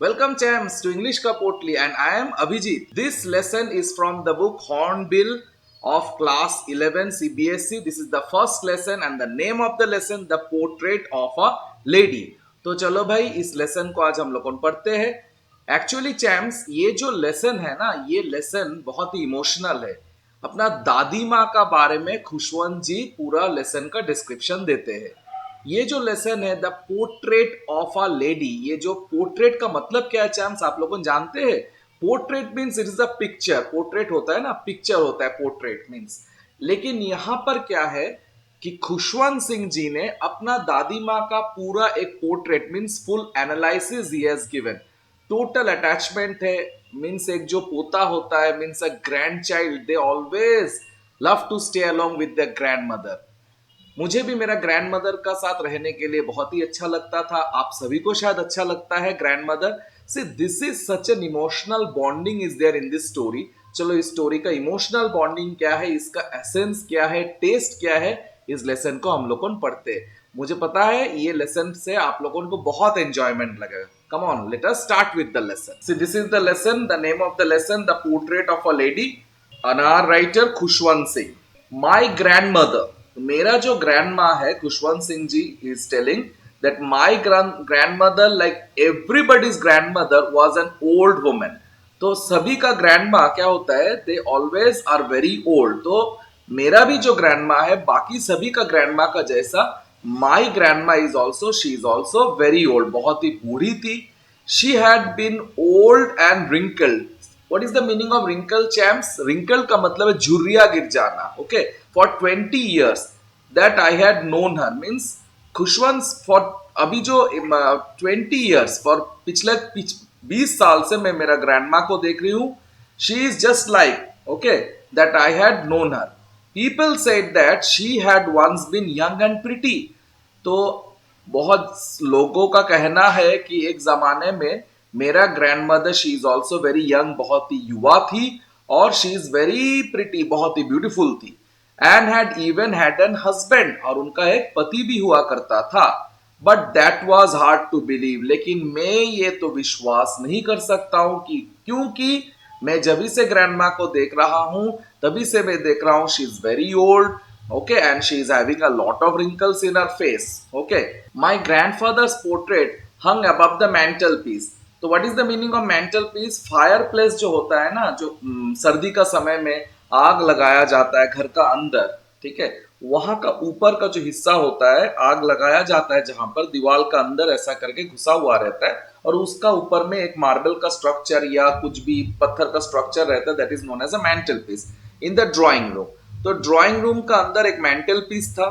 Welcome champs to English Ka Potli and I am Abhijit. This lesson is from the book Hornbill of class 11 CBSE. This is the first lesson and the name of the lesson The Portrait of a Lady. तो चलो भाई इस lesson को आज हम लोग पढ़ते हैं. एक्चुअली चैम्प्स ये जो लेसन है ना ये लेसन बहुत ही इमोशनल है. अपना दादी माँ का बारे में खुशवंत जी पूरा लेसन का डिस्क्रिप्शन देते हैं. ये जो लेसन है the portrait of a lady, ये जो पोर्ट्रेट का मतलब क्या है चैम्स आप लोगों जानते हैं? Portrait means it is a picture. Portrait होता है ना, पिक्चर होता है पोर्ट्रेट मीन्स. लेकिन यहां पर क्या है कि खुशवंत सिंह जी ने अपना दादी माँ का पूरा एक पोर्ट्रेट मीन्स फुल एनालिसिस ही हैज गिवन. टोटल अटैचमेंट है. मीन्स एक जो पोता होता है means a grandchild, they always love to stay along with the grandmother. मुझे भी मेरा ग्रैंड मदर का साथ रहने के लिए बहुत ही अच्छा लगता था. आप सभी को शायद अच्छा लगता है ग्रैंड मदर से. This is such an emotional bonding is there in this story. चलो इस स्टोरी का इमोशनल बॉन्डिंग क्या है, इसका एसेंस क्या है, टेस्ट क्या है, इस लेसन को हम लोगों पढ़ते हैं. मुझे पता है ये लेसन से आप लोगों को बहुत एंजॉयमेंट लगेगा. Come on, let us start with the lesson. See this is the lesson. The name of the lesson the portrait of a lady. Our writer Khushwant Singh. My grandmother, मेरा जो ग्रैंड माँ है Khushwant Singh ji is telling that my grandmother like everybody's grandmother was an old women. तो सभी का grand माँ क्या होता है, they always are very old. तो मेरा भी जो ग्रैंड माँ है बाकी सभी का ग्रैंड माँ का जैसा माई ग्रैंड माँ is also, she is also very old, बहुत ही बूढ़ी थी. She had been old and wrinkled. What is the meaning of wrinkle champs? Wrinkle का मतलब है झुर्रिया गिर जाना. Okay, for 20 years that I had known her means Khushwant for अभी जो 20 years for पिछले 20 साल से मैं मेरा ग्रैंडमा को देख रही हूँ. She is just like okay that I had known her. People said that she had once been young and pretty. तो बहुत लोगों का कहना है कि एक जमाने में मेरा grand mother she is also very young, बहुत ही युवा थी, और शी इज वेरी प्रिटी, बहुत ही ब्यूटीफुल थी. And had even had an husband, और उनका एक पति भी हुआ करता था. But that was hard to believe, लेकिन मैं ये तो विश्वास नहीं कर सकता हूं कि क्योंकि मैं जब से ग्रैंड माँ को देख रहा हूं तभी से मैं देख रहा हूं she is very old. Okay, and she is having a lot of wrinkles in her face. Okay, my grandfather's portrait hung above the mantelpiece. तो what is the meaning of mantelpiece? Fireplace जो होता है ना, जो सर्दी का समय में आग लगाया जाता है घर का अंदर, ठीक है, वहां का ऊपर का जो हिस्सा होता है आग लगाया जाता है जहां पर दीवार का अंदर ऐसा करके घुसा हुआ रहता है, और उसका ऊपर में एक मार्बल का स्ट्रक्चर या कुछ भी पत्थर का स्ट्रक्चर रहता है, that is known as a mantel piece in the drawing room. तो ड्राइंग रूम का अंदर एक मैंटल पीस था.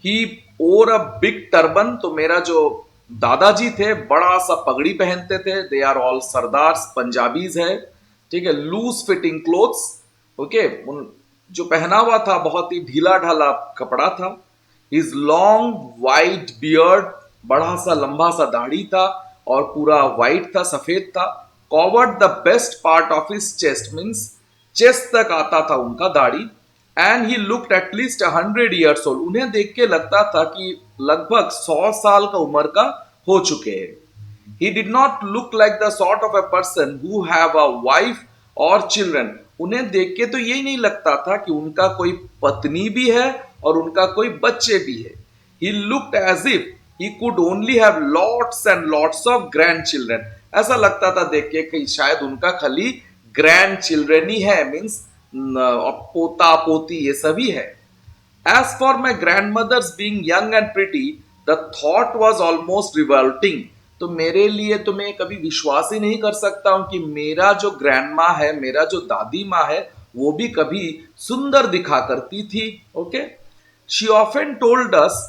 He wore a big turban. तो मेरा जो दादाजी थे बड़ा सा पगड़ी पहनते थे. They are all Sardars, Punjabis है, ठीक है. Loose fitting clothes. ओके, जो पहना हुआ था बहुत ही ढीला ढाला कपड़ा था. हिज लॉन्ग वाइट बियर्ड, बड़ा सा लंबा सा दाढ़ी था और पूरा वाइट था, सफेद था. Covered the best part of his chest means chest तक आता था उनका दाढ़ी. And he looked at least 100 years old. उन्हें देख के लगता था कि लगभग 100 साल का उम्र का हो चुके हैं. He did not look like the sort of a person who have a wife or children. उन्हें देख के तो यही नहीं लगता था कि उनका कोई पत्नी भी है और उनका कोई बच्चे भी है. He looked as if he could only have lots and lots of grandchildren. ऐसा लगता था देख के कि शायद उनका खाली ग्रैंड चिल्ड्रन ही है, मीन्स पोता पोती ये सभी है. As for my grandmother's being young and pretty, the thought was almost revolting. तो मेरे लिए तो मैं कभी विश्वास ही नहीं कर सकता हूं कि मेरा जो ग्रैंड माँ है, मेरा जो दादी माँ है, वो भी कभी सुंदर दिखा करती थी. Okay, she often told us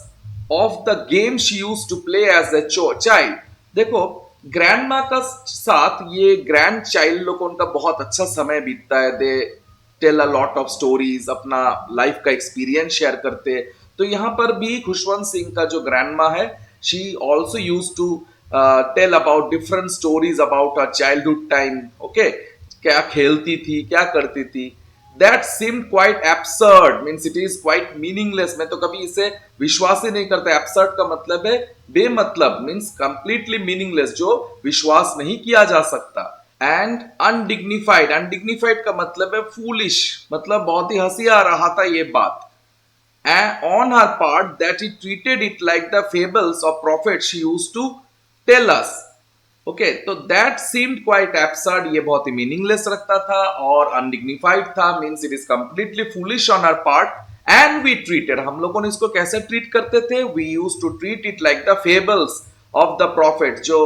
of the game she used to play as a child. देखो ग्रैंड माँ का साथ ये ग्रैंड चाइल्ड लोगों का बहुत अच्छा समय बीतता है. They tell a lot of stories, अपना लाइफ का एक्सपीरियंस शेयर करते. तो यहाँ पर भी खुशवंत सिंह का जो ग्रैंड माँ है, she also use to tell about different stories about a childhood time. Okay, क्या खेलती थी, क्या करती थी. That seemed quite absurd, means it is quite meaningless. मैं तो कभी इसे विश्वास ही नहीं करता. Absurd का मतलब है बेमतलब, means completely meaningless, जो विश्वास नहीं किया जा सकता. And undignified, undignified का मतलब है foolish, मतलब बहुत ही हंसी आ रहा था ये बात. And on her part, that he treated it like the fables of prophets she used to tell us. Okay, तो दैट सीम्ड क्वाइट एब्सर्ड, ये बहुत ही मीनिंगलेस लगता था और अनडिग्निफाइड था, means it is completely foolish on our part. And we treated, हम लोगों ने इसको कैसे ट्रीट करते थे? We use to treat it like the fables of the prophet. जो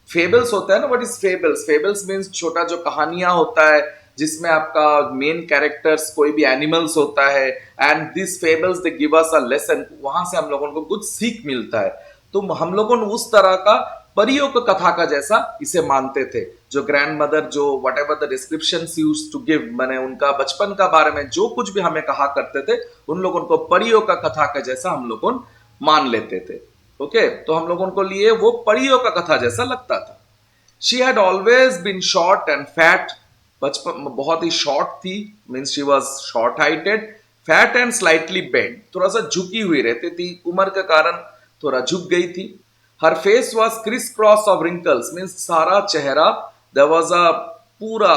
फेबल्स होता है ना, what is fables? Fables means छोटा जो कहानियां होता है जिसमें आपका मेन कैरेक्टर्स कोई भी एनिमल्स होता है, and this fables they give us a lesson, वहां से हम लोगों को कुछ सीख मिलता है. तो हम लोगों ने उस तरह का परियों का कथा का जैसा इसे मानते थे. जो ग्रैंड मदर, जो whatever the description use to give, मैंने उनका बचपन का बारे में जो कुछ भी हमें कहा करते थे, उन लोगों को परियों का कथा का जैसा हम लोगों मान लेते थे. ओके, तो हम लोगों को लिए वो परियों का कथा जैसा लगता था. She had always been short and fat, बचपन बहुत ही शॉर्ट थी, means she was short heighted, fat and slightly bent, थोड़ा सा झुकी हुई रहती थी, उम्र के कारण थोड़ा झुक गई थी. Her face was criss cross of wrinkles, means सारा चेहरा देयर वाज अ पूरा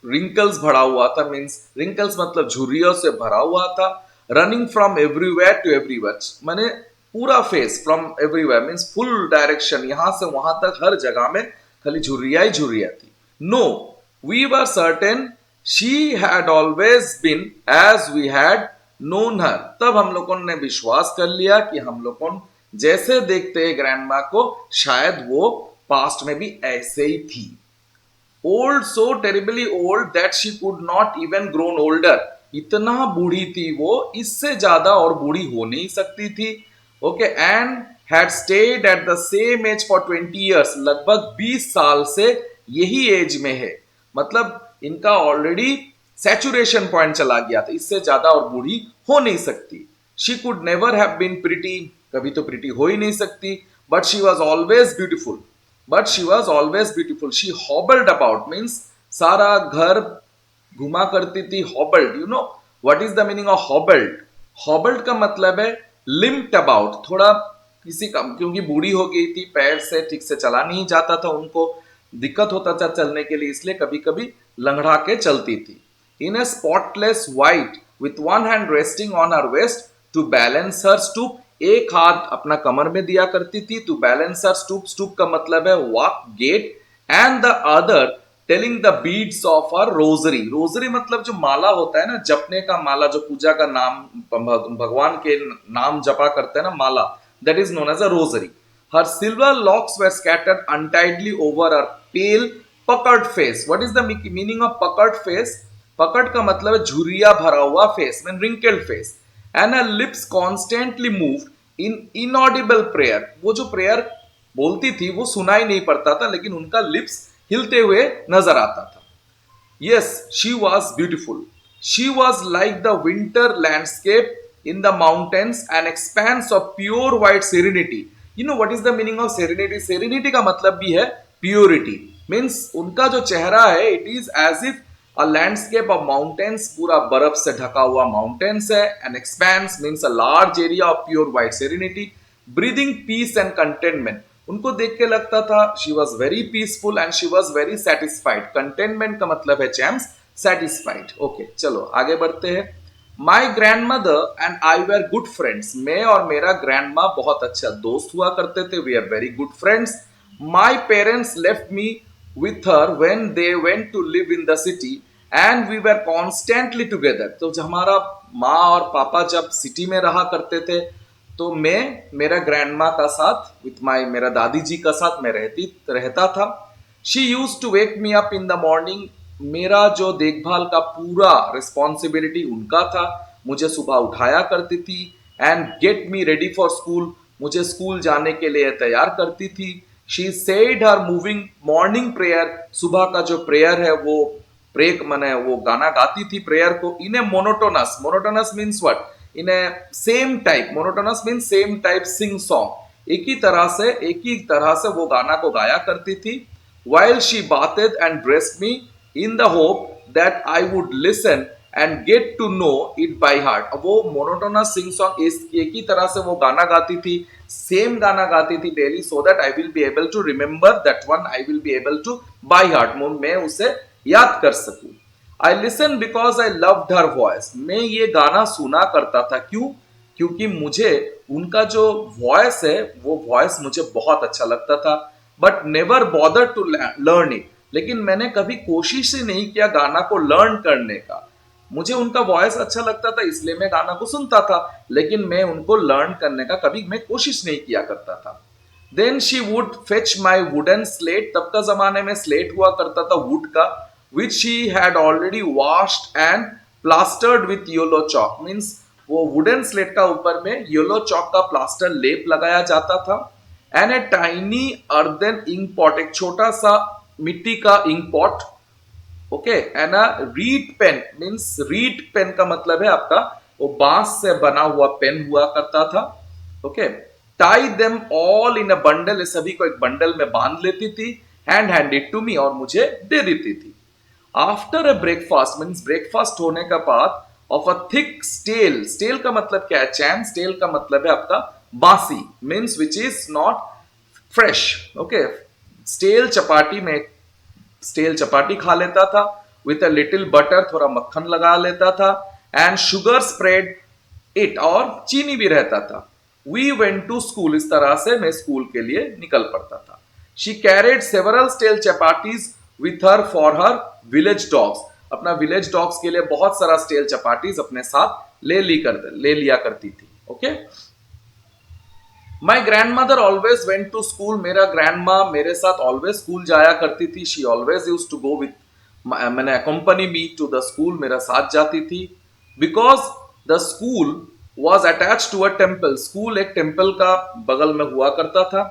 रिंकल्स भरा हुआ था, मीन्स रिंकल्स मतलब झुर्रियों से भरा हुआ था. Running from everywhere to everywhere, माने पूरा face from everywhere means full direction, यहां से वहां तक हर जगह में खाली झुर्रिया ही झुर्रिया थी. No, we were certain she had always been as we had known her. तब हम लोगों ने विश्वास कर लिया कि हम लोगों जैसे देखते हैं ग्रैंडमा को, शायद वो पास्ट में भी ऐसे ही थी. Old, so terribly old that she could not even grown older, इतना बूढ़ी थी वो, इससे ज्यादा और बूढ़ी हो नहीं सकती थी. Okay, and had stayed at the same age for 20 years, लगभग 20 साल से यही एज में है, मतलब इनका ऑलरेडी सैचुरेशन पॉइंट चला गया था, इससे ज्यादा और बूढ़ी हो नहीं सकती. She could never have been pretty, कभी तो प्रिटी हो ही नहीं सकती. But she was always beautiful, but she was always beautiful. She hobbled about, means सारा घर घुमा करती थी. Hobbled, you know what is the meaning of hobbled? Hobbled का मतलब है लिम्प्ड अबाउट, थोड़ा किसी का, क्योंकि बूढ़ी हो गई थी, पैर से ठीक से चला नहीं जाता था, उनको दिक्कत होता था चलने के लिए, इसलिए कभी कभी लंगड़ा के चलती थी. In a spotless white with one hand resting on her waist to balance her stoop, एक हाथ अपना कमर में दिया करती थी. To balance her stoop, stoop का मतलब है walk, gait, and the other telling the beads of her rosary. Rosary मतलब जो माला होता है ना, जपने का माला, जो पूजा का नाम, भगवान के नाम जपा करते हैं ना, माला, that is known as a rosary. Her silver locks were scattered untidily over her pale puckered face. What is the meaning of puckered face? Puckered का मतलब है झुर्रिया भरा हुआ face, mean wrinkled face. And her lips constantly moved in inaudible prayer. वो जो prayer बोलती थी वो सुनाई नहीं पड़ता था, लेकिन उनका लिप्स हिलते हुए नजर आता था. Yes, she was beautiful. She was like the winter landscape in the mountains, an expanse of pure white serenity. You know what is the meaning of serenity? Serenity का मतलब भी है purity. Means उनका जो चेहरा है, it is as if a landscape of mountains, पूरा बर्फ से ढका हुआ माउंटेन्स है. An expanse means a large area of pure white serenity, breathing peace and contentment. उनको देख के लगता था she was very peaceful and she was very satisfied. Contentment का मतलब है चैम्स, satisfied. ओके, चलो आगे बढ़ते हैं. My grandmother and I were good friends. मैं और मेरा grandma बहुत अच्छा दोस्त हुआ करते थे. We are very good friends. My parents left me with her when they went to live in the city and we were constantly together. तो जब हमारा माँ और पापा जब सिटी में रहा करते थे, तो मैं मेरा ग्रैंडमा का साथ, विथ माई, मेरा दादी जी का साथ मैं रहता था. She use to wake me up in the morning. मेरा जो देखभाल का पूरा रिस्पॉन्सिबिलिटी उनका था, मुझे सुबह उठाया करती थी. And get me ready for school, मुझे स्कूल जाने के लिए तैयार करती थी. She said her moving morning prayer, सुबह का जो प्रेयर है वो प्रेक मने वो गाना गाती थी प्रेयर को. In a monotonous, monotonous means what? In a same type, monotonous means same type sing song, एक ही तरह से वो गाना को गाया करती थी. while she bathed and dressed me in the hope that I would listen and get to know it by heart. अब वो monotonous sing song एक ही तरह से वो गाना गाती थी, सेम गाना गाती थी daily, so that I will be able to remember that one, I will be able to by heart, मैं उसे याद कर सकूं. I listen because I loved her voice. मैं ये गाना सुना करता था, क्यों? क्योंकि मुझे उनका जो वॉइस है वो वॉइस मुझे बहुत अच्छा लगता था. But never bother to learn it. लेकिन मैंने कभी कोशिश ही नहीं किया गाना को लर्न करने का. मुझे उनका वॉइस अच्छा लगता था इसलिए मैं गाना को सुनता था, लेकिन मैं उनको लर्न करने का कभी मैं कोशिश नहीं किया करता था. Then she would fetch my wooden slate. तब का जमाने में स्लेट हुआ करता था वुड का, which she had already washed and plastered with yellow chalk. Means वो वुडन स्लेट का ऊपर में येलो चॉक का प्लास्टर लेप लगाया जाता था. And a tiny earthen ink pot, एक छोटा सा मिट्टी का ink pot. Okay. And a reed pen. Means reed pen का मतलब है आपका वो बांस से बना हुआ पेन हुआ करता था. Okay. Tie them all in a bundle. सभी को एक बंडल में बांध लेती थी. हैंड हैंडेड टू मी, और मुझे दे देती थी. After a breakfast, means breakfast होने का बाद, of a thick stale. Stale का मतलब क्या है? चैन. स्टेल का मतलब है आपका बासी. Means which is not fresh. Okay. Stale chapati में स्टेल चपाटी खा लेता था. विथ अ लिटिल बटर, थोड़ा मक्खन लगा लेता था. एंड शुगर स्प्रेड इट, और चीनी भी रहता था. We went to school. इस तरह से मैं स्कूल के लिए निकल पड़ता था. She carried several stale chapatis with her for her village dogs. अपना विलेज डॉग्स के लिए बहुत सारा स्टेल चपाटीज अपने साथ ले लिया करती थी. Okay. My grandmother always went to school. मेरा ग्रैंड माँ मेरे साथ ऑलवेज स्कूल जाया करती थी. She always used to go with मैंने accompany me to the school. मेरा साथ जाती थी. Because the school was attach to a temple. School एक टेम्पल का बगल में हुआ करता था.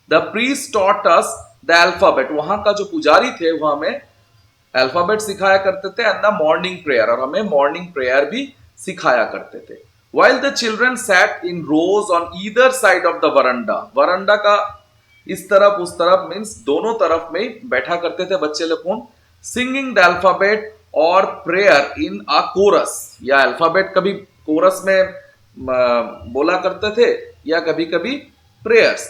The priest taught us the alphabet. वहां का जो पुजारी थे वो हमें अल्फाबेट सिखाया करते थे. एंड द मॉर्निंग प्रेयर, और हमें मॉर्निंग प्रेयर भी सिखाया करते थे. While the children sat in rows on either side of the veranda. Veranda का इस तरफ उस तरफ, मीन्स दोनों तरफ में बैठा करते थे बच्चे लोग. सिंगिंग द अल्फाबेट और प्रेयर इन अ कोरस. या अल्फाबेट कभी कोरस में बोला करते थे या कभी कभी prayers.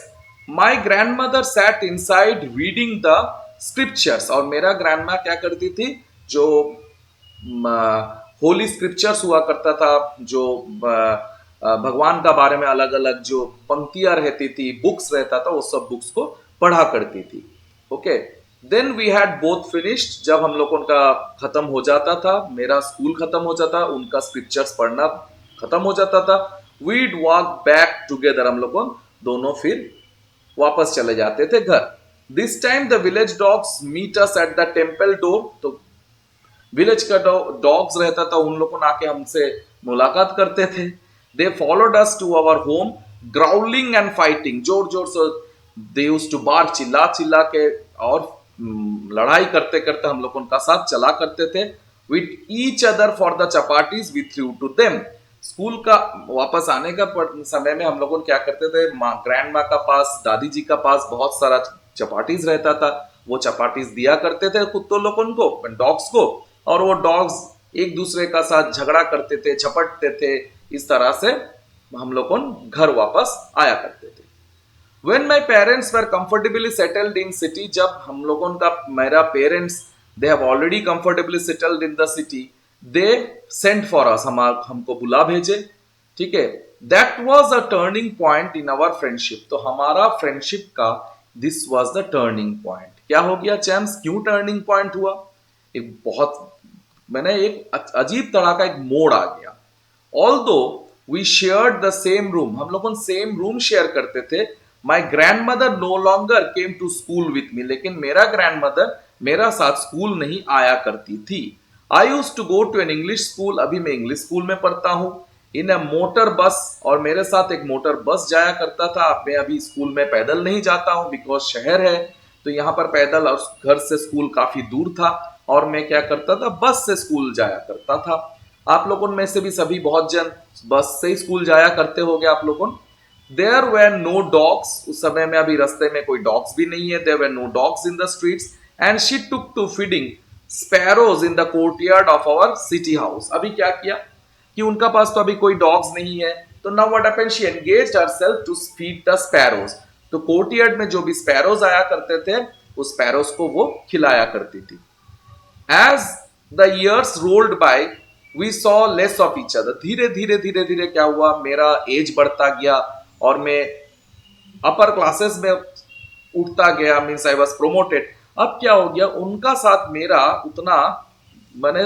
My grandmother sat inside reading the scriptures. और मेरा ग्रैंड माँ क्या करती थी, जो होली स्क्रिप्चर्स हुआ करता था, जो भगवान का बारे में अलग अलग जो पंक्तियां रहती थी, बुक्स रहता था, वो सब बुक्स को पढ़ा करती थी. Okay. Then we had both finished. जब हम लोग उनका खत्म हो जाता था, मेरा स्कूल खत्म हो जाता, उनका स्क्रिप्चर्स पढ़ना खत्म हो जाता था, वीड वॉक बैक टुगेदर. हम लोग दोनों फिर वापस चले जाते थे घर. This time the village dogs meet us at the temple door. तो विलेज का डॉग्स रहता था, उन लोगों ने आके हमसे मुलाकात करते थे. They followed us to our home growling and fighting. जोर जोर से दे यूज्ड टू बार्क. चिल्ला चिल्ला के और लड़ाई करते करते हम लोग उनका साथ चला करते थे. With each other for the chapatis we threw to them. School का वापस आने का समय में हम लोग क्या करते थे, ग्रैंड माँ का पास, दादी जी का पास बहुत सारा चपाटीज रहता था. वो चपाटीज दिया करते थे कुत्तों लोगों को, डॉग्स को, और वो डॉग्स एक दूसरे का साथ झगड़ा करते थे, झपटते थे. इस तरह से हम लोग घर वापस आया करते थे. When my parents were comfortably settled in city, जब हम लोगों का मेरा parents they have already comfortably settled in the city, they sent for us. हमको बुला भेजे. ठीक है. That was a turning point in our friendship. तो हमारा फ्रेंडशिप का this was the turning point. क्या हो गया चैम्स, क्यों टर्निंग पॉइंट हुआ? एक बहुत मैंने एक अजीब तरह का एक मोड़ आ गया. Although we shared the same room. हम लोग सेम रूम शेयर करते थे. My grandmother no longer came to school with me. लेकिन मेरा ग्रैंड मदर मेरा साथ स्कूल नहीं आया करती थी. I used to go to an English school. अभी मैं इंग्लिश स्कूल में पढ़ता हूँ. इन अ मोटर बस. और मेरे साथ एक मोटर बस जाया करता था. मैं अभी स्कूल में पैदल नहीं जाता हूँ, बिकॉज शहर है तो यहाँ पर पैदल, और घर से स्कूल काफी दूर था, और मैं क्या करता था, बस से स्कूल जाया करता था. आप लोगों में से भी सभी बहुत जन बस से ही स्कूल जाया करते होंगे आप लोगों. There were no dogs. उस समय में अभी रास्ते में कोई डॉग्स भी नहीं है. There were no dogs in the streets and she took to feeding sparrows in the courtyard of our city house. अभी क्या किया कि उनका पास तो अभी कोई डॉग्स नहीं है, तो now what happened, she engaged herself to feed the sparrows. तो कोर्टयार्ड में जो भी स्पैरोज आया करते थे, उस स्पैरोज को वो खिलाया करती थी। As the years rolled by we saw less of each other. धीरे धीरे धीरे धीरे क्या हुआ, मेरा एज बढ़ता गया और मैं अपर क्लासेस में उठता गया, मीन्स आई वॉज प्रोमोटेड। अब क्या हो गया, उनका साथ मेरा उतना मैंने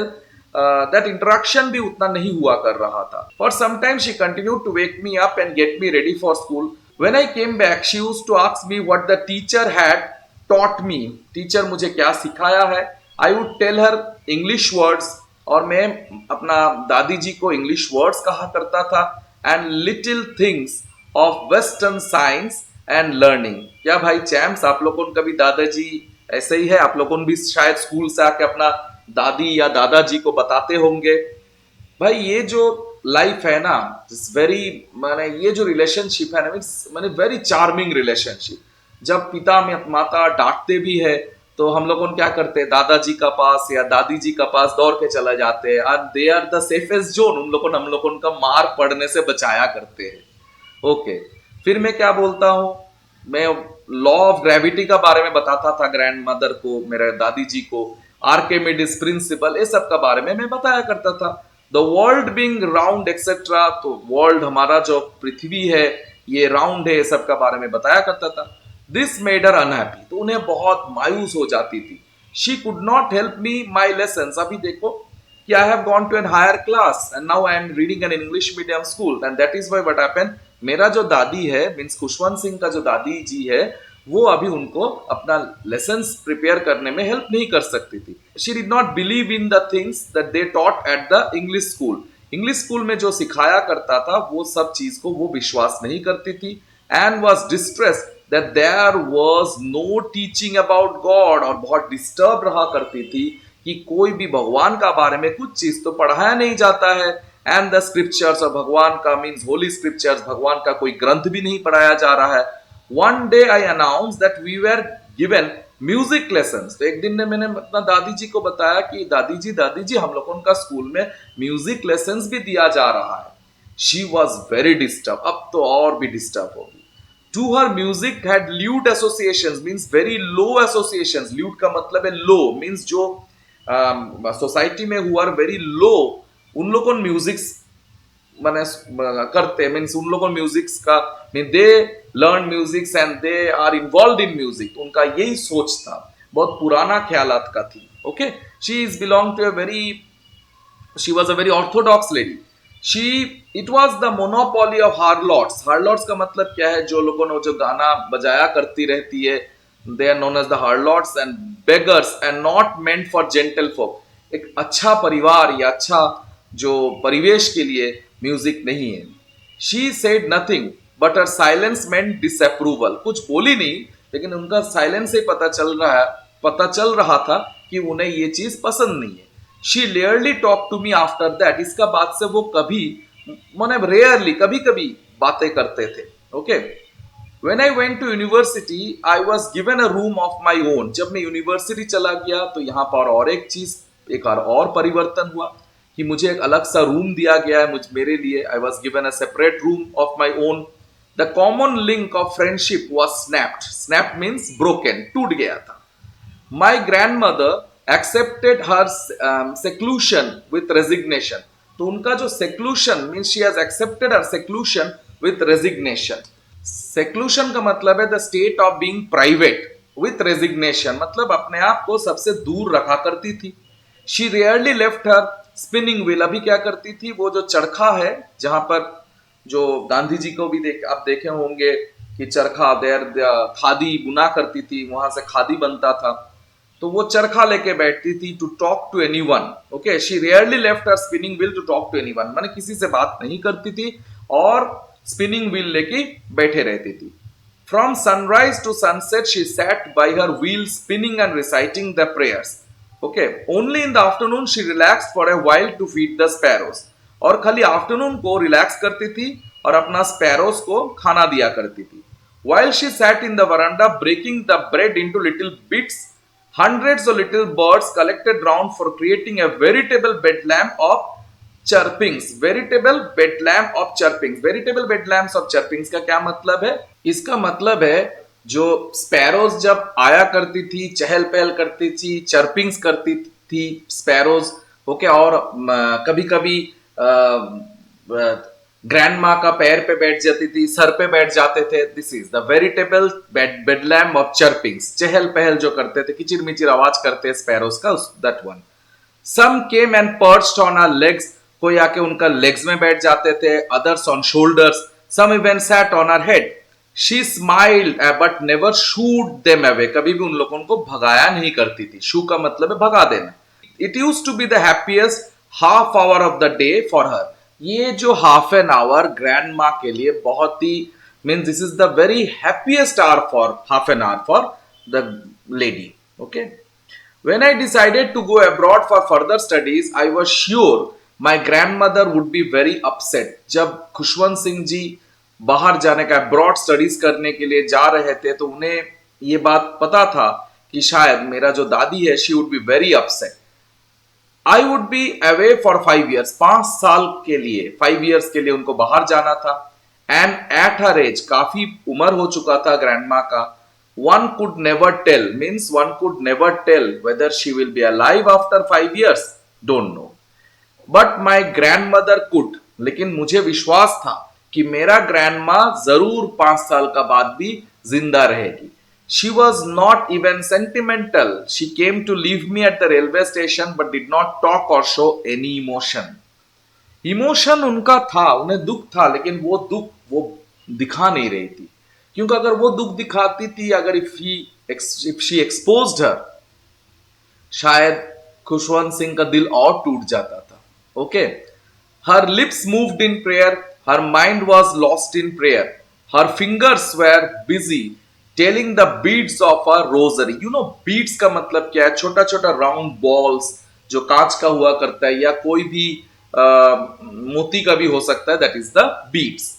दैट इंटरेक्शन भी उतना नहीं हुआ कर रहा था। For some time she continue to wake me up and get me ready for school. When I came back she used to ask me what the teacher had taught me. Teacher मुझे क्या सिखाया है। I would tell her English words, और मैं अपना दादी जी को English words कहा करता था, and little things of western science and learning. क्या भाई चैम्स, आप लोगों को कभी दादाजी ऐसे ही है? आप लोगों को भी शायद स्कूल से आके अपना दादी या दादाजी को बताते होंगे। भाई ये जो लाइफ है ना, वेरी माने ये जो रिलेशनशिप है ना, माने वेरी चार्मिंग रिलेशनशिप। जब पिता में माता डांटते भी है तो हम लोग क्या करते हैं, दादाजी का पास या दादी जी का पास दौड़ के चला जाते हैं, and they are the safest zone. उन लोगों हम लोगों का मार पड़ने से बचाया करते हैं। ओके, फिर मैं क्या बोलता हूं, मैं लॉ ऑफ ग्रेविटी का बारे में बताता था ग्रैंड मदर को, मेरे दादी जी को, आर्किमिडीज प्रिंसिपल, ये सब का बारे में मैं बताया करता था। The world being round etcetera, तो वर्ल्ड हमारा जो पृथ्वी है ये राउंड है, ये सब का बारे में बताया करता था। दिस मेड हर अनहैप्पी, तो उन्हें बहुत मायूस हो जाती थी। She could not help me my lesson. अभी देखो कि I have gone to a higher class and now I am reading an English medium school, and that is why what happened, मेरा जो दादी है मीन्स खुशवंत सिंह का जो दादी जी है, वो अभी उनको अपना लेसन्स प्रिपेयर करने में हेल्प नहीं कर सकती थी। She did not believe in the things that they taught at the English school. English school में जो सिखाया करता था वो सब चीज को वो विश्वास नहीं करती थी, and was distress that there was no teaching about God. और बहुत डिस्टर्ब रहा करती थी कि कोई भी भगवान का बारे में कुछ चीज तो पढ़ाया नहीं जाता है, एंड द स्क्रिप्चर्स, और भगवान का मीन्स होली स्क्रिप्चर्स, भगवान का कोई ग्रंथ भी नहीं पढ़ाया जा रहा है। One day I announce that we were given music lessons. तो एक दिन ने मैंने अपना दादी जी को बताया कि दादी जी हम लोगों का स्कूल में म्यूजिक लेसन्स भी दिया जा रहा है। शी वॉज वेरी डिस्टर्ब, अब तो और भी डिस्टर्ब होगी। To her music had lewd associations, means very low associations. Lewd का मतलब है low, means जो सोसाइटी में हुआ वेरी लो, उन लोगों को म्यूजिक माने करते, मीन्स उन लोगों म्यूजिक का mean they learn music and they are involve in music. उनका यही सोच था, बहुत पुराना ख्यालात का थी। Okay, she is belong to a very, she was a very orthodox lady. She it was the monopoly of harlots. Harlots का मतलब क्या है, जो लोगों ने जो गाना बजाया करती रहती है, they are known as the harlots and beggars and not meant for gentle folk। एक अच्छा परिवार या अच्छा जो परिवेश के लिए म्यूजिक नहीं है। she said nothing but her silence meant disapproval। कुछ बोली नहीं, लेकिन उनका साइलेंस से पता चल रहा था कि उन्हें ये चीज पसंद नहीं है। she rarely talked to me after that। इसका बाद से वो कभी माने रेयरली कभी कभी बातें करते थे। Okay, When I went to university, I was given a room of my own। जब मैं यूनिवर्सिटी चला गया तो यहाँ पर और एक चीज, एक और परिवर्तन हुआ कि मुझे एक अलग सा रूम दिया गया है मेरे लिए। I was given a separate room of my own। The common link of friendship was snapped। Snapped means broken, टूट गया था। My grandmother accepted her seclusion with resignation। तो उनका जो seclusion means she has accepted her seclusion with resignation। Seclusion का मतलब है the state of being private with resignation, मतलब अपने आप को सबसे दूर रखा करती थी। She rarely left her spinning wheel. अभी क्या करती थी, वो जो चरखा है जहां पर जो गांधी जी को भी आप देखे होंगे कि चरखा देर खादी बुना करती थी, वहां से खादी बनता था, तो वो चरखा लेके बैठती थी to talk to anyone. Okay, she rarely left her spinning wheel to talk to anyone, माने किसी से बात नहीं करती थी और स्पिनिंग व्हील लेके बैठे रहती थी। From sunrise to sunset she sat by her wheel spinning and reciting the prayers. Okay, only in the afternoon she relax for a while to feed the sparrows. और खाली आफ्टरनून को relax करती थी और अपना स्पैरोज को खाना दिया करती थी। While she sat in the veranda breaking the bread into little bits Hundreds of little birds collected round for creating a veritable bedlam of chirpings. Veritable bedlam of chirpings. Veritable bedlams of chirpings का क्या मतलब है? इसका मतलब है जो sparrows जब आया करती थी, चहल पहल करती थी, चर्पिंग्स करती थी स्पैरोज, ओके, और कभी कभी ग्रैंड माँ का पैर पे बैठ जाती थी, सर पे बैठ जाते थे. This is the veritable bedlam of chirpings. चहल पहल जो करते थे, किचिर मिचिर आवाज करते स्पैरोज का, that one. Some came and perched on our legs. कोई आके उनका लेग्स में बैठ जाते थे. Others on shoulders. Some even sat on our head. She smiled but never shooed them away. कभी भी उन लोगों को भगाया नहीं करती थी. शू का मतलब है भगा देना. It use to be the happiest half hour of the day for her. ये जो हाफ एन आवर ग्रैंड माँ के लिए बहुत ही means this is the very happiest hour for half an hour for the lady. Okay. When I decided to go abroad for further studies, I was sure my grandmother would be very upset. जब खुशवंत सिंह जी बाहर जाने का abroad studies करने के लिए जा रहे थे तो उन्हें ये बात पता था कि शायद मेरा जो दादी है she would be very upset. I would be away for 5 years. 5 साल के लिए, 5 years के लिए उनको बाहर जाना था. And at her age, काफी उम्र हो चुका था ग्रैंडमा का. One could never tell, means one could never tell whether she will be alive after 5 years. Don't know. But my grandmother could. लेकिन मुझे विश्वास था कि मेरा ग्रैंडमा जरूर 5 साल का बाद भी जिंदा रहेगी. She was not even sentimental. She came to leave me at the railway station but did not talk or show any emotion. Emotion उनका था, उन्हें दुख था, लेकिन वो दुख वो दिखा नहीं रही थी. क्योंकि अगर वो दुख दिखाती थी, अगर if she exposed her, शायद खुशवंत सिंह का दिल और टूट जाता था. Okay. Her lips moved in prayer. Her mind was lost in prayer. Her fingers were busy telling the beads of a rosary. You know beads का मतलब क्या है? छोटा छोटा राउंड बॉल्स जो कांच का हुआ करता है या कोई भी मोती का भी हो सकता है. That is the beads.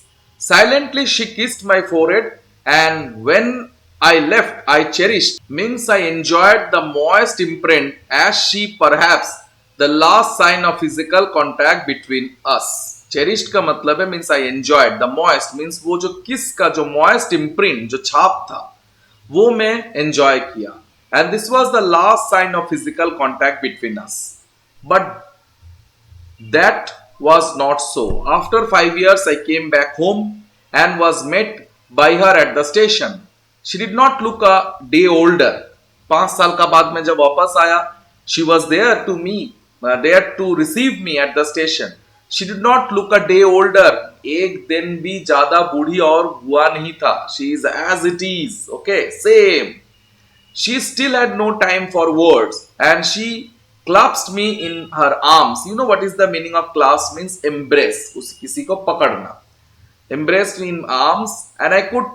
Silently she kissed my forehead and when I left I cherished, means I enjoyed the moist imprint as she perhaps the last sign of physical contact between us. Cherished का मतलब है means I enjoyed. The moist means वो जो किस का जो moist imprint जो छाप था वो मैं enjoy किया. And this was the last sign of physical contact between us. But that was not so. After 5 years I came back home and was met by her at the station. She did not look a day older. 5 साल का बाद में जब वापस आया, she was there to me, there to receive me at the station. She did not look a day older. एक दिन भी ज्यादा बूढ़ी और हुआ नहीं था. She is as it is. Okay, same. She still had no time for words and she clasped me in her arms. You know what is the meaning of clasp? Means embrace. किसी को पकड़ना. Embraced me in arms and I could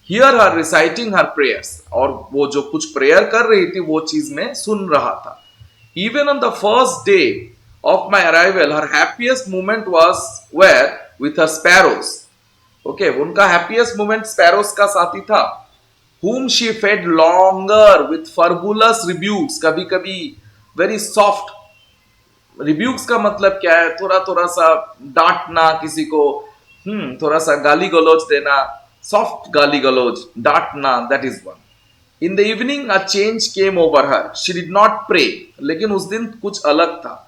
hear her reciting her prayers. और वो जो कुछ prayer कर रही थी वो चीज में सुन रहा था. Even on the first day of my arrival, her happiest moment were with her sparrows. Okay, उनका happiest moment sparrows का साथी था. Whom she fed longer with fabulous rebukes. कभी कभी very soft rebukes का मतलब क्या है? थोड़ा थोड़ा सा डांटना किसी को, थोड़ा सा गाली गलौज देना, soft गाली गलौज, डांटना, that is one. In the evening a change came over her. She did not pray. लेकिन उस दिन कुछ अलग था.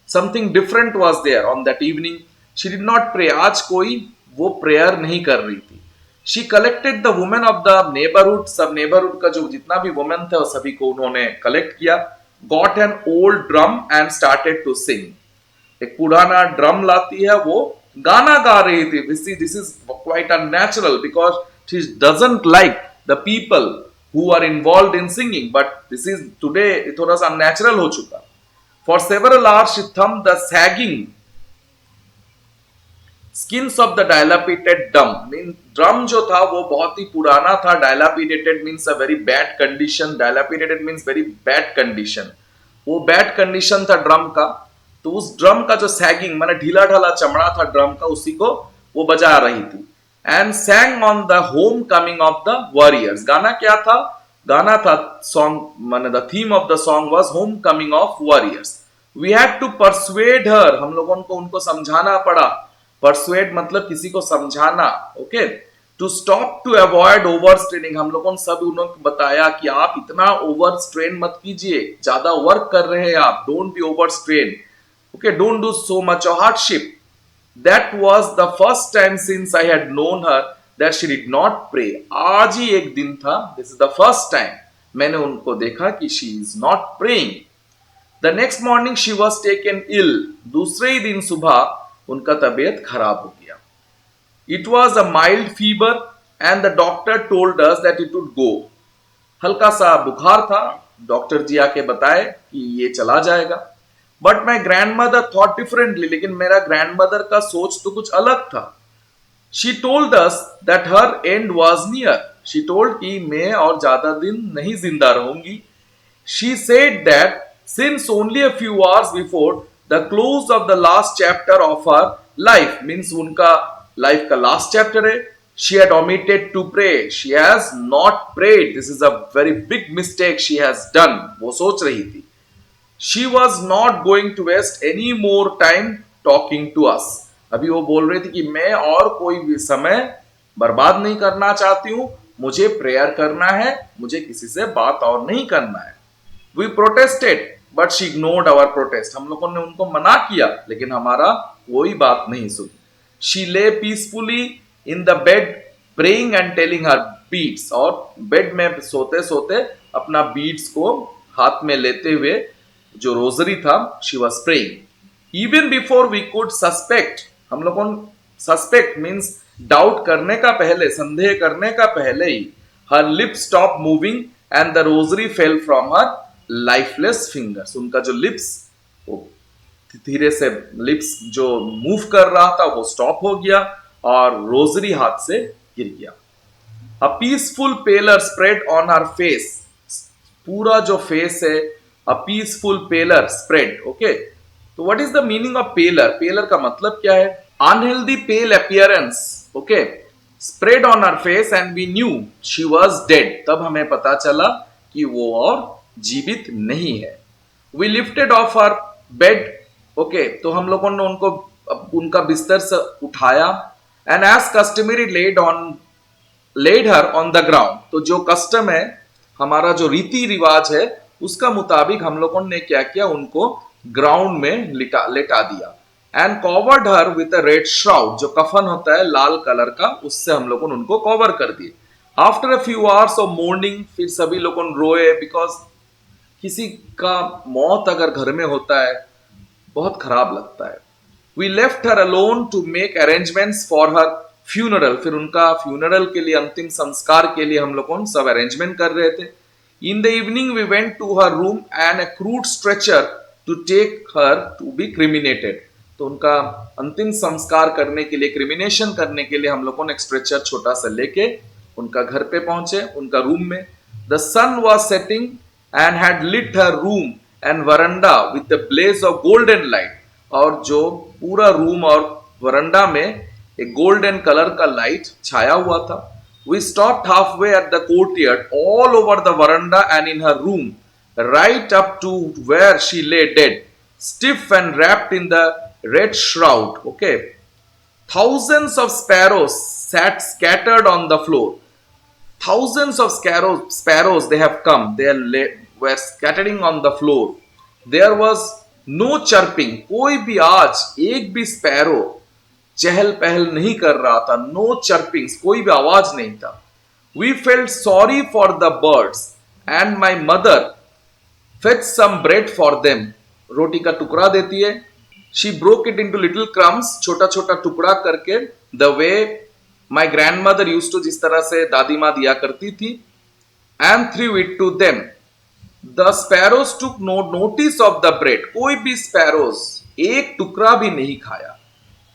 Something different was there on that evening. She did not pray. आज कोई वो प्रेयर नहीं कर रही थी. She collected the women of the neighborhood. सब neighborhood का जो जितना भी women थे वो सभी को उन्होंने collect किया. Got an old drum and started to sing. एक पुराना ड्रम लाती है, वो गाना गा रही थी. This is quite unnatural because she doesn't like the people who are involved in singing. But this is today थोड़ा सा unnatural हो चुका. For several hours she thumbed the sagging skins of the dilapidated drum. Mean drum जो था वो बहुत ही पुराना था. Dilapidated means a very bad condition. Dilapidated means very bad condition. वो bad condition था ड्रम का. तो उस ड्रम का जो सैगिंग माने ढीला ढाला चमड़ा था ड्रम का, उसी को वो बजा रही थी. And sang on the home coming of the warriors. गाना क्या था? गाना था सॉन्ग माने the theme of the song was homecoming of warriors. We had to persuade her, हम लोगों को उनको समझाना पड़ा. परसुएड मतलब किसी को समझाना. Okay, to stop to avoid over straining, हम लोगों ने सब उन्होंने बताया कि आप इतना ओवर स्ट्रेन मत कीजिए, ज्यादा वर्क कर रहे हैं आप, don't be over strain. Okay, don't do so much hardship. That was the first time since I had known her that she did not pray. आज ही एक दिन था, this is the first time मैंने उनको देखा कि she is not praying. The next morning she was taken ill. दूसरे ही दिन सुबह उनका तबीयत खराब हो गया. It was a mild fever and the doctor told us that it would go. हल्का सा बुखार था, डॉक्टर जी आके बताए कि ये चला जाएगा. But my grand mother thought differently, लेकिन मेरा ग्रैंड मदर का सोच तो कुछ अलग था. She told us that her and was near. She told कि मैं और ज्यादा दिन नहीं जिंदा रहूंगी. She said that since only a few hours before the close of the last chapter of her life, means उनका लाइफ का लास्ट चैप्टर है, she had omitted to pray. She has not prayed. This is a very big mistake she has done. वो सोच रही थी. She was not going to waste any more time talking to us. अभी वो बोल रही थी कि मैं और कोई भी समय बर्बाद नहीं करना चाहती हूं, मुझे प्रेयर करना है, मुझे किसी से बात और नहीं करना है. We protested, but she ignored our protest. हम लोगों ने उनको मना किया, लेकिन हमारा कोई बात नहीं सुनी. She lay peacefully in the bed praying and telling her beads. और बेड में सोते सोते अपना बीड्स को हाथ में लेते हुए जो रोजरी था, she was praying even before we could suspect. हम लोगों सस्पेक्ट मीन्स डाउट करने का पहले, संदेह करने का पहले ही her lips stop moving and the rosary fell from her lifeless fingers. उनका जो लिप्स वो धीरे से लिप्स जो मूव कर रहा था वो स्टॉप हो गया और रोजरी हाथ से गिर गया. A peaceful pallor spread on her face. पूरा जो फेस है, a peaceful pallor spread. Okay, तो what is the meaning of pallor? Pallor का मतलब क्या है? Unhealthy pale appearance. Okay, spread on her face and we knew she was dead. तब हमें पता चला कि वो और जीवित नहीं है. We lifted off her bed. Okay, तो हम लोगों ने उनको उनका बिस्तर से उठाया and as customary laid her on the ground. तो जो कस्टम है, हमारा जो रीति रिवाज है, उसका मुताबिक हम लोगों ने क्या किया, उनको ग्राउंड में लेटा दिया. And covered her with a red shroud. जो कफन होता है लाल कलर का, उससे हम लोगों ने उनको कवर कर दिए. After a few hours of morning, फिर सभी लोगों ने रोए, बिकॉज किसी का मौत अगर घर में होता है बहुत खराब लगता है. We left her alone to make arrangements for her funeral. फिर उनका फ्यूनरल के लिए, अंतिम संस्कार के लिए हम लोगों सब अरेंजमेंट कर रहे थे. In the evening, we went to her room and a crude stretcher to take her to be cremated. तो उनका अंतिम संस्कार करने के लिए, क्रिमिनेशन करने के लिए हम लोगों ने एक स्ट्रेचर छोटा सा लेके उनका घर पे पहुंचे, उनका रूम में. The sun was setting and had lit her room and veranda with the blaze of golden light. और जो पूरा रूम और वरंडा में एक गोल्डन कलर का लाइट छाया हुआ था. We stopped halfway at the courtyard, all over the veranda and in her room, right up to where she lay dead, stiff and wrapped in the red shroud. Okay. Thousands of sparrows sat scattered on the floor. Thousands of sparrows they have come. Were scattering on the floor. There was no chirping. कोई भी आज एक भी sparrow चहल पहल नहीं कर रहा था. नो चर्पिंग्स, कोई भी आवाज नहीं था. We felt sorry for the birds and my mother fetch some bread for them. रोटी का टुकड़ा देती है. She broke it into little crumbs, छोटा छोटा टुकड़ा करके, the way my grandmother use to, जिस तरह से दादी माँ दिया करती थी. And threw it to them. The sparrows took no notice of the bread. कोई भी स्पैरोज एक टुकड़ा भी नहीं खाया.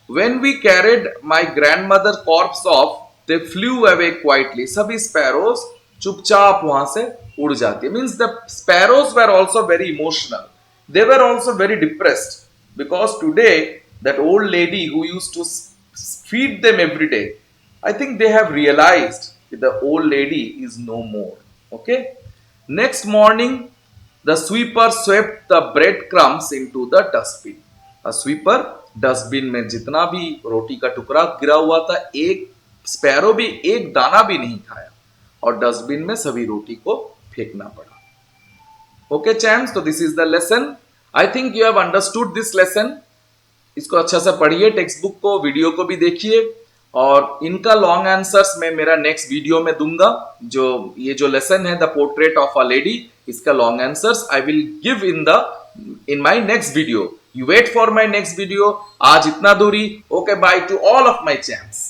When we carried my grandmother corpse off, they flew away quietly. सभी sparrows चुपचाप वहां से उड़ जाती है. Means the sparrows were also very emotional. They were also very depressed because today that old lady who used to feed them every day, I think they have realized that the old lady is no more. Okay. Next morning the sweeper swept the bread crumbs into the dustbin. Sweeper dustbin में जितना भी रोटी का टुकड़ा गिरा हुआ था, एक sparrow भी एक दाना भी नहीं खाया और डस्टबिन में सभी रोटी को फेंकना पड़ा। ओके चैम्स, तो this is the lesson. I think you have understood this lesson. इसको अच्छा से पढ़िए, टेक्स्ट बुक को, वीडियो को भी देखिए और इनका लॉन्ग आंसर्स मैं मेरा नेक्स्ट वीडियो में दूंगा। जो ये जो लेसन है the portrait of a lady, इसका long answers I will give in my next video. You wait for my next video. आज इतना दूरी। Okay, bye to all of my चैम्स।